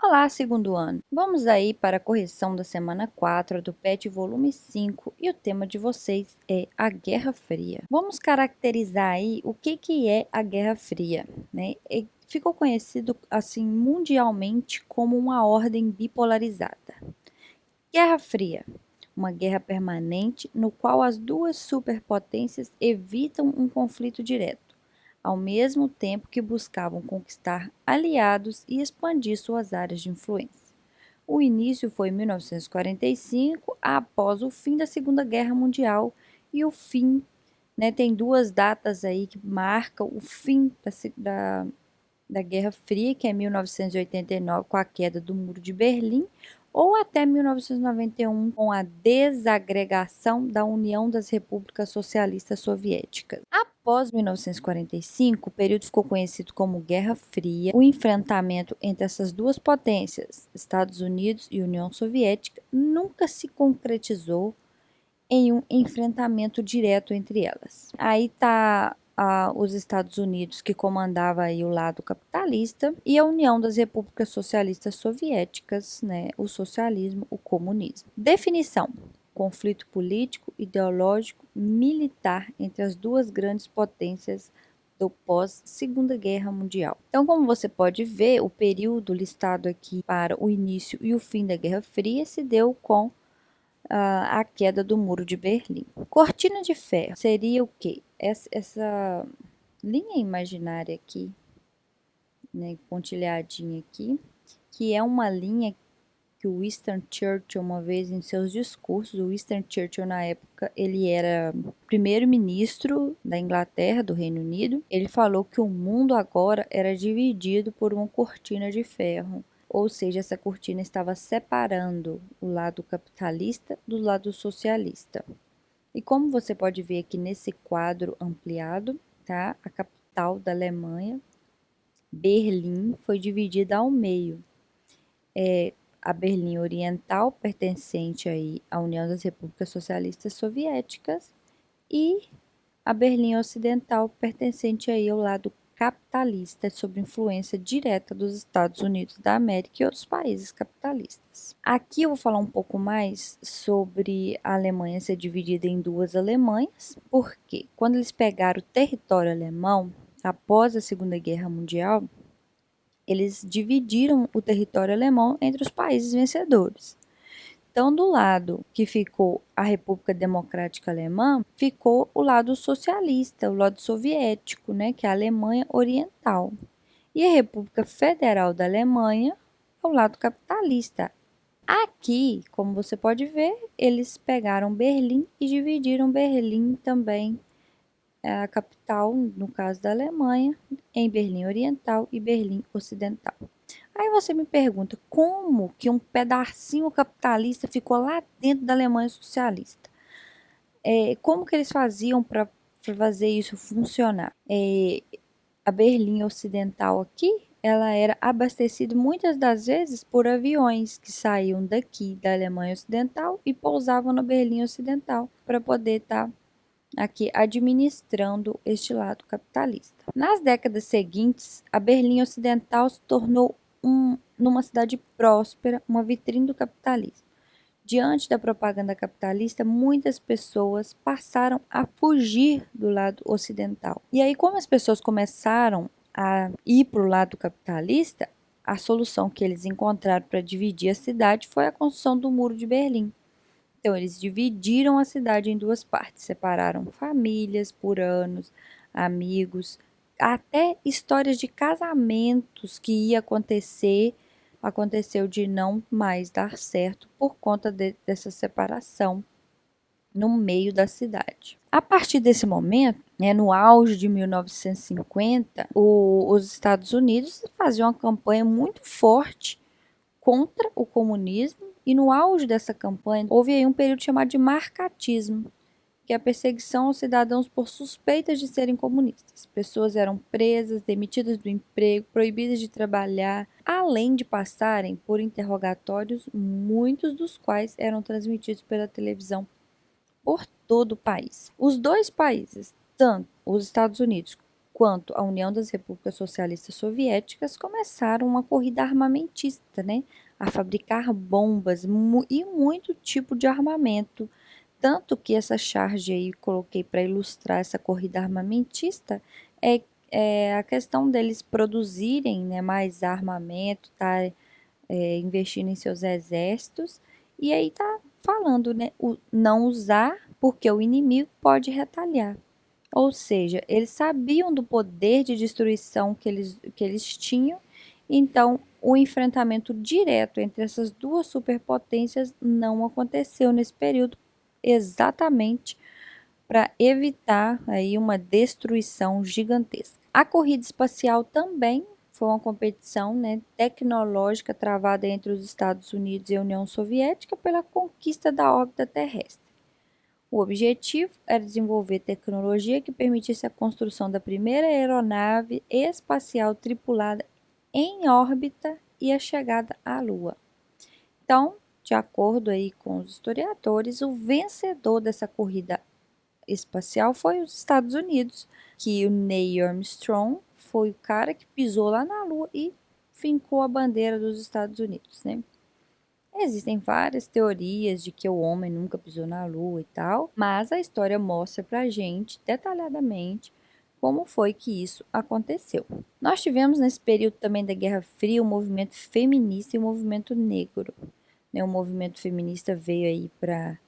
Olá, segundo ano! Vamos aí para a correção da semana 4 do PET volume 5 e o tema de vocês é a Guerra Fria. Vamos caracterizar aí o que é a Guerra Fria, né? Ficou conhecido assim mundialmente como uma ordem bipolarizada. Guerra Fria, uma guerra permanente no qual as duas superpotências evitam um conflito direto, ao mesmo tempo que buscavam conquistar aliados e expandir suas áreas de influência. O início foi em 1945, após o fim da Segunda Guerra Mundial, e o fim, né, tem duas datas aí que marcam o fim da Guerra Fria, que é 1989, com a queda do Muro de Berlim, ou até 1991, com a desagregação da União das Repúblicas Socialistas Soviéticas. Após 1945, o período ficou conhecido como Guerra Fria. O enfrentamento entre essas duas potências, Estados Unidos e União Soviética, nunca se concretizou em um enfrentamento direto entre elas. Aí está os Estados Unidos, que comandava aí o lado capitalista, e a União das Repúblicas Socialistas Soviéticas, né, o socialismo, o comunismo. Definição: conflito político, ideológico, militar entre as duas grandes potências do pós-Segunda Guerra Mundial. Então, como você pode ver, o período listado aqui para o início e o fim da Guerra Fria se deu com a queda do Muro de Berlim. Cortina de ferro seria o quê? Essa linha imaginária aqui, né, pontilhadinha aqui, que é uma linha que o Winston Churchill, uma vez em seus discursos, o Winston Churchill na época, ele era primeiro-ministro da Inglaterra, do Reino Unido, ele falou que o mundo agora era dividido por uma cortina de ferro. Ou seja, essa cortina estava separando o lado capitalista do lado socialista. E como você pode ver aqui nesse quadro ampliado, tá? A capital da Alemanha, Berlim, foi dividida ao meio. A Berlim Oriental, pertencente aí à União das Repúblicas Socialistas Soviéticas, e a Berlim Ocidental, pertencente aí ao lado capitalista, sob influência direta dos Estados Unidos da América e outros países capitalistas. Aqui eu vou falar um pouco mais sobre a Alemanha ser dividida em duas Alemanhas, porque quando eles pegaram o território alemão, após a Segunda Guerra Mundial, eles dividiram o território alemão entre os países vencedores. Então, do lado que ficou a República Democrática Alemã, ficou o lado socialista, o lado soviético, né, que é a Alemanha Oriental. E a República Federal da Alemanha é o lado capitalista. Aqui, como você pode ver, eles pegaram Berlim e dividiram Berlim também, a capital, no caso da Alemanha, em Berlim Oriental e Berlim Ocidental. Aí você me pergunta, como que um pedacinho capitalista ficou lá dentro da Alemanha socialista? Como que eles faziam para fazer isso funcionar? A Berlim Ocidental aqui, ela era abastecida muitas das vezes por aviões que saíam daqui da Alemanha Ocidental e pousavam na Berlim Ocidental para poder estar aqui administrando este lado capitalista. Nas décadas seguintes, a Berlim Ocidental se tornou numa cidade próspera, uma vitrine do capitalismo. Diante da propaganda capitalista, muitas pessoas passaram a fugir do lado ocidental. E aí, como as pessoas começaram a ir para o lado capitalista, a solução que eles encontraram para dividir a cidade foi a construção do Muro de Berlim. Então, eles dividiram a cidade em duas partes, separaram famílias por anos, amigos, até histórias de casamentos que ia acontecer, aconteceu de não mais dar certo por conta dessa separação no meio da cidade. A partir desse momento, né, no auge de 1950, os Estados Unidos faziam uma campanha muito forte contra o comunismo, e no auge dessa campanha houve aí um período chamado de marcatismo, que é a perseguição aos cidadãos por suspeitas de serem comunistas. Pessoas eram presas, demitidas do emprego, proibidas de trabalhar, além de passarem por interrogatórios, muitos dos quais eram transmitidos pela televisão por todo o país. Os dois países, tanto os Estados Unidos quanto a União das Repúblicas Socialistas Soviéticas começaram uma corrida armamentista, né? A fabricar bombas e muito tipo de armamento. Tanto que essa charge aí coloquei para ilustrar essa corrida armamentista é a questão deles produzirem, né, mais armamento, tá, investindo em seus exércitos, e aí tá falando, né, não usar porque o inimigo pode retaliar. Ou seja, eles sabiam do poder de destruição que eles tinham, então o enfrentamento direto entre essas duas superpotências não aconteceu nesse período, exatamente para evitar aí uma destruição gigantesca. A corrida espacial também foi uma competição, né, tecnológica travada entre os Estados Unidos e a União Soviética pela conquista da órbita terrestre. O objetivo era desenvolver tecnologia que permitisse a construção da primeira aeronave espacial tripulada em órbita e a chegada à Lua. Então, de acordo aí com os historiadores, o vencedor dessa corrida espacial foi os Estados Unidos, que o Neil Armstrong foi o cara que pisou lá na Lua e fincou a bandeira dos Estados Unidos, né? Existem várias teorias de que o homem nunca pisou na Lua e tal, mas a história mostra pra gente detalhadamente como foi que isso aconteceu. Nós tivemos nesse período também da Guerra Fria o movimento feminista e o movimento negro. Né? O movimento feminista veio aí para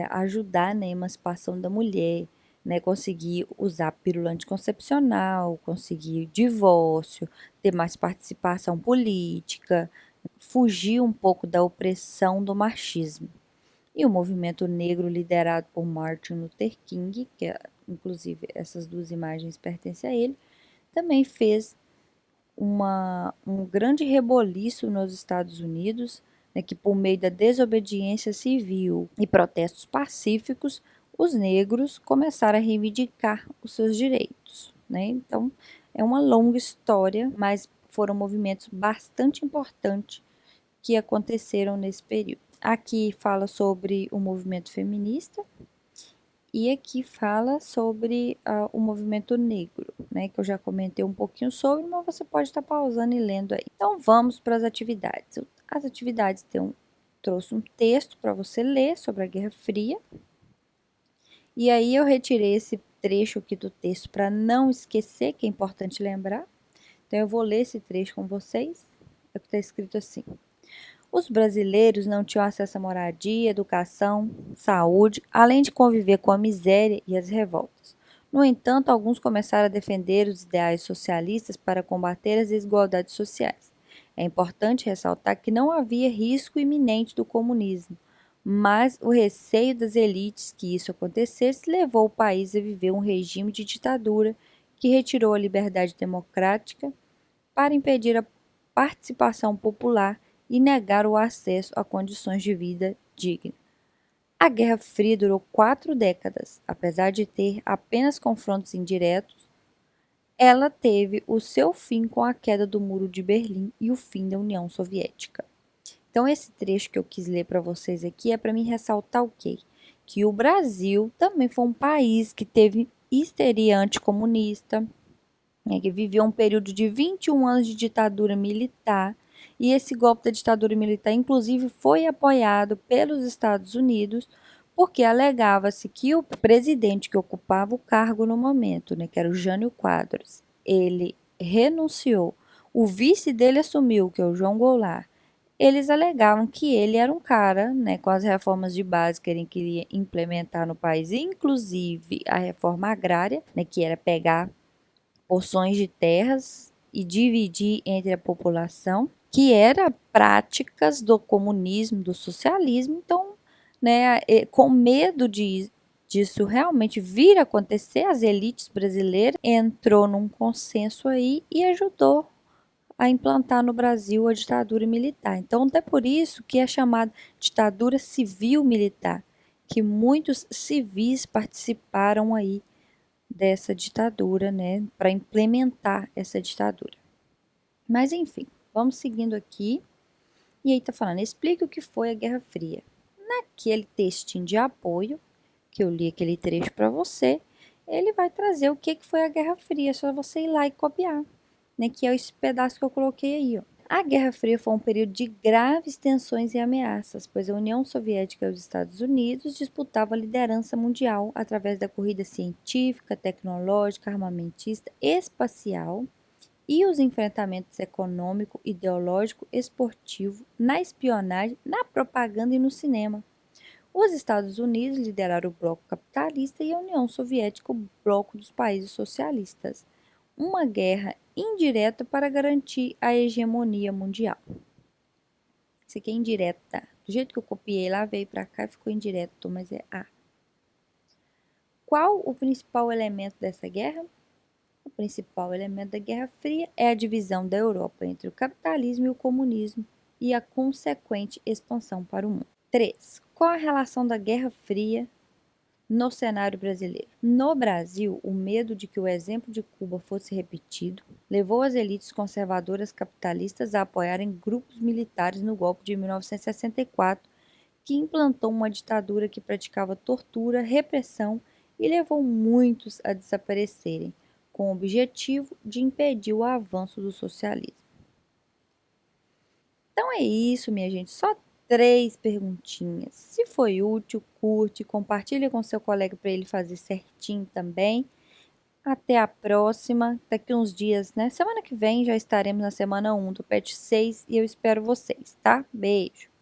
ajudar na emancipação da mulher, né? Conseguir usar pílula anticoncepcional, conseguir divórcio, ter mais participação política, fugir um pouco da opressão do machismo. E o movimento negro liderado por Martin Luther King, que inclusive essas duas imagens pertencem a ele, também fez um grande reboliço nos Estados Unidos, né, que por meio da desobediência civil e protestos pacíficos, os negros começaram a reivindicar os seus direitos. Né? Então, é uma longa história, mas foram movimentos bastante importantes que aconteceram nesse período. Aqui fala sobre o movimento feminista e aqui fala sobre o movimento negro, né, que eu já comentei um pouquinho sobre, mas você pode estar pausando e lendo aí. Então vamos para as atividades. As atividades trouxe um texto para você ler sobre a Guerra Fria. E aí eu retirei esse trecho aqui do texto para não esquecer, que é importante lembrar. Então eu vou ler esse trecho com vocês. É o que está escrito assim: os brasileiros não tinham acesso à moradia, educação, saúde, além de conviver com a miséria e as revoltas. No entanto, alguns começaram a defender os ideais socialistas para combater as desigualdades sociais. É importante ressaltar que não havia risco iminente do comunismo, mas o receio das elites que isso acontecesse levou o país a viver um regime de ditadura que retirou a liberdade democrática para impedir a participação popular e negar o acesso a condições de vida digna. A Guerra Fria durou 4 décadas. Apesar de ter apenas confrontos indiretos, ela teve o seu fim com a queda do Muro de Berlim e o fim da União Soviética. Então, esse trecho que eu quis ler para vocês aqui é para me ressaltar o quê? Que o Brasil também foi um país que teve histeria anticomunista, né, que viveu um período de 21 anos de ditadura militar, e esse golpe da ditadura militar, inclusive, foi apoiado pelos Estados Unidos, porque alegava-se que o presidente que ocupava o cargo no momento, né, que era o Jânio Quadros, ele renunciou, o vice dele assumiu, que é o João Goulart. Eles alegavam que ele era um cara, né, com as reformas de base que ele queria implementar no país, inclusive a reforma agrária, né, que era pegar porções de terras e dividir entre a população, que era práticas do comunismo, do socialismo. Então, né, com medo disso realmente vir a acontecer, as elites brasileiras entrou num consenso aí e ajudou a implantar no Brasil a ditadura militar. Então, até por isso que é chamada ditadura civil-militar, que muitos civis participaram aí dessa ditadura, né, para implementar essa ditadura. Mas enfim, vamos seguindo aqui. E aí tá falando, explica o que foi a Guerra Fria. Naquele textinho de apoio, que eu li aquele trecho para você, ele vai trazer o que foi a Guerra Fria. É só você ir lá e copiar, né? Que é esse pedaço que eu coloquei aí, ó. A Guerra Fria foi um período de graves tensões e ameaças, pois a União Soviética e os Estados Unidos disputavam a liderança mundial através da corrida científica, tecnológica, armamentista, espacial e os enfrentamentos econômico, ideológico, esportivo, na espionagem, na propaganda e no cinema. Os Estados Unidos lideraram o bloco capitalista e a União Soviética o bloco dos países socialistas. Uma guerra indireta para garantir a hegemonia mundial. Isso aqui é indireta. Do jeito que eu copiei lá, veio para cá e ficou indireto, mas é A. Qual o principal elemento dessa guerra? O principal elemento da Guerra Fria é a divisão da Europa entre o capitalismo e o comunismo e a consequente expansão para o mundo. 3. Qual a relação da Guerra Fria no cenário brasileiro? No Brasil, o medo de que o exemplo de Cuba fosse repetido levou as elites conservadoras capitalistas a apoiarem grupos militares no golpe de 1964, que implantou uma ditadura que praticava tortura, repressão e levou muitos a desaparecerem, com o objetivo de impedir o avanço do socialismo. Então é isso, minha gente. Só 3 perguntinhas. Se foi útil, curte, compartilha com seu colega para ele fazer certinho também. Até a próxima. Daqui uns dias, né? Semana que vem já estaremos na semana 1 do PET 6 e eu espero vocês, tá? Beijo!